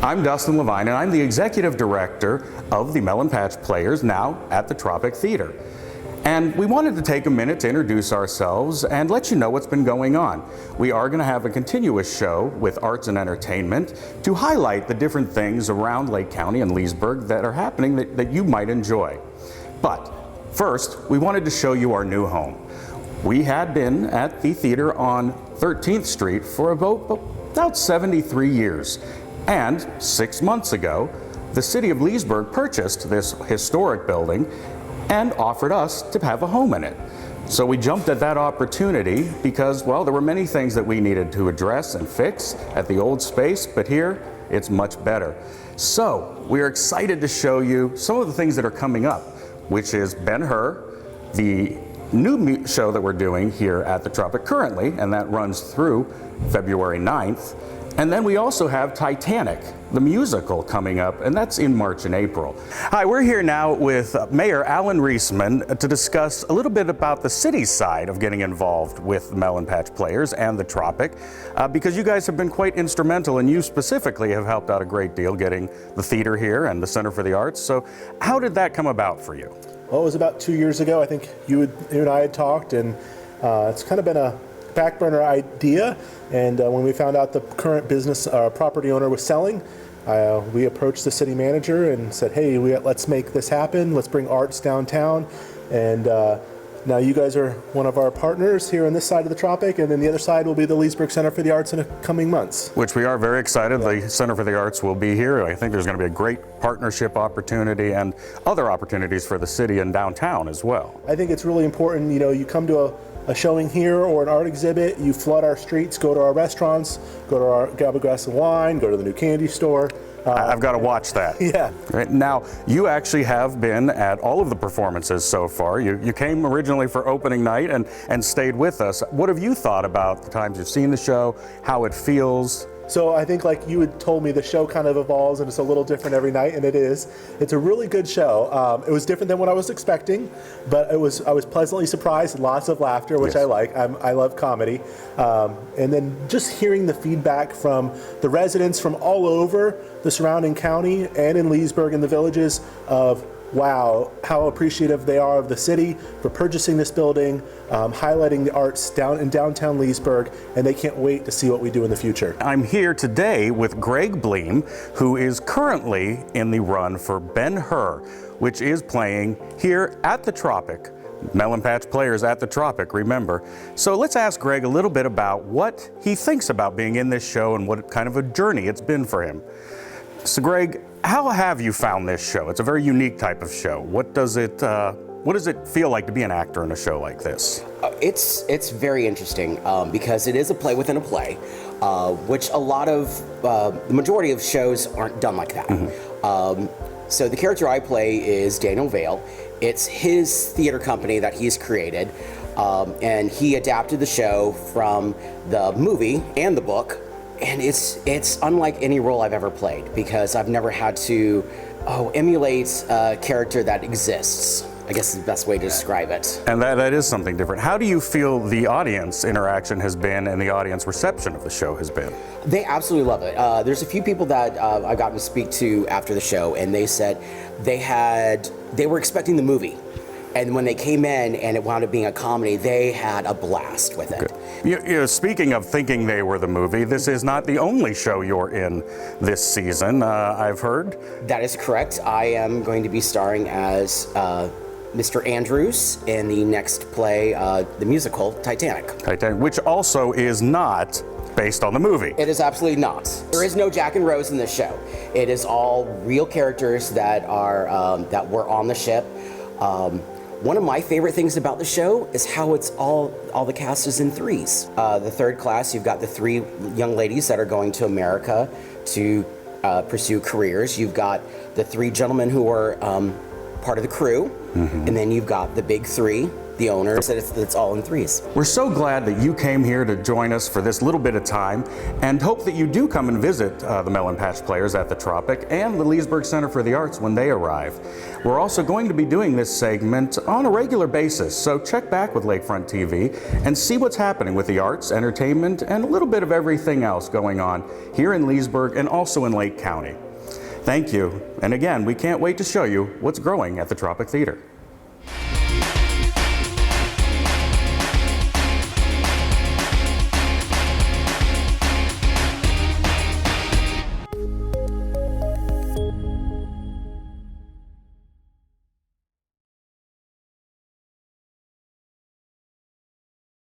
I'm Dustin Levine, and I'm the Executive Director of the Melon Patch Players, now at the Tropic Theater. And we wanted to take a minute to introduce ourselves and let you know what's been going on. We are going to have a continuous show with arts and entertainment to highlight the different things around Lake County and Leesburg that are happening that you might enjoy. But first, we wanted to show you our new home. We had been at the theater on 13th Street for about 73 years. And 6 months ago, the city of Leesburg purchased this historic building and offered us to have a home in it. So we jumped at that opportunity because, well, there were many things that we needed to address and fix at the old space, but here it's much better. So we are excited to show you some of the things that are coming up, which is Ben Hur, the new show that we're doing here at the Tropic currently, and that runs through February 9th. And then we also have Titanic, the musical, coming up, and that's in March and April. Hi, we're here now with Mayor Alan Reisman to discuss a little bit about the city side of getting involved with the Melon Patch Players and the Tropic, because you guys have been quite instrumental, and you specifically have helped out a great deal getting the theater here and the Center for the Arts. So how did that come about for you? Well, it was about 2 years ago. I think you and I had talked, and it's kind of been a back burner idea. And when we found out the current business property owner was selling, we approached the city manager and said, hey, let's make this happen. Let's bring arts downtown. And now you guys are one of our partners here on this side of the Tropic, and then the other side will be the Leesburg Center for the Arts in the coming months. Which we are very excited. Yeah. The Center for the Arts will be here. I think there's going to be a great partnership opportunity and other opportunities for the city and downtown as well. I think it's really important, you come to a showing here or an art exhibit, you flood our streets, go to our restaurants, go to our grab a glass of wine, go to the new candy store. I've got to watch that. Yeah. Right. Now, you actually have been at all of the performances so far. You came originally for opening night and stayed with us. What have you thought about the times you've seen the show, how it feels? So I think, like you had told me, the show kind of evolves and it's a little different every night, and it is. It's a really good show. It was different than what I was expecting, but I was pleasantly surprised. Lots of laughter, which yes. I like. I love comedy. And then just hearing the feedback from the residents from all over the surrounding county and in Leesburg and the villages of, wow, how appreciative they are of the city for purchasing this building, highlighting the arts in downtown Leesburg, and they can't wait to see what we do in the future. I'm here today with Greg Bleem, who is currently in the run for Ben Hur, which is playing here at the Tropic. Melon Patch Players at the Tropic, remember. So let's ask Greg a little bit about what he thinks about being in this show and what kind of a journey it's been for him. So Greg, how have you found this show? It's a very unique type of show. What does it feel like to be an actor in a show like this? It's very interesting because it is a play within a play, which a lot of the majority of shows aren't done like that. Mm-hmm. So the character I play is Daniel Vale. It's his theater company that he's created, and he adapted the show from the movie and the book. And it's unlike any role I've ever played because I've never had to emulate a character that exists. I guess is the best way to describe it. And that is something different. How do you feel the audience interaction has been and the audience reception of the show has been? They absolutely love it. There's a few people that I've gotten to speak to after the show, and they said they were expecting the movie. And when they came in and it wound up being a comedy, they had a blast with it. Speaking of thinking they were the movie, this is not the only show you're in this season, I've heard. That is correct. I am going to be starring as Mr. Andrews in the next play, the musical, Titanic. Titanic, which also is not based on the movie. It is absolutely not. There is no Jack and Rose in this show. It is all real characters that were on the ship. One of my favorite things about the show is how it's all the cast is in threes. The third class, you've got the three young ladies that are going to America to pursue careers. You've got the three gentlemen who are part of the crew, mm-hmm. and then you've got the big three the owner said it's all in threes. We're so glad that you came here to join us for this little bit of time, and hope that you do come and visit the Melon Patch Players at the Tropic and the Leesburg Center for the Arts when they arrive. We're also going to be doing this segment on a regular basis, so check back with Lakefront TV and see what's happening with the arts, entertainment, and a little bit of everything else going on here in Leesburg and also in Lake County. Thank you, and again, we can't wait to show you what's growing at the Tropic Theater.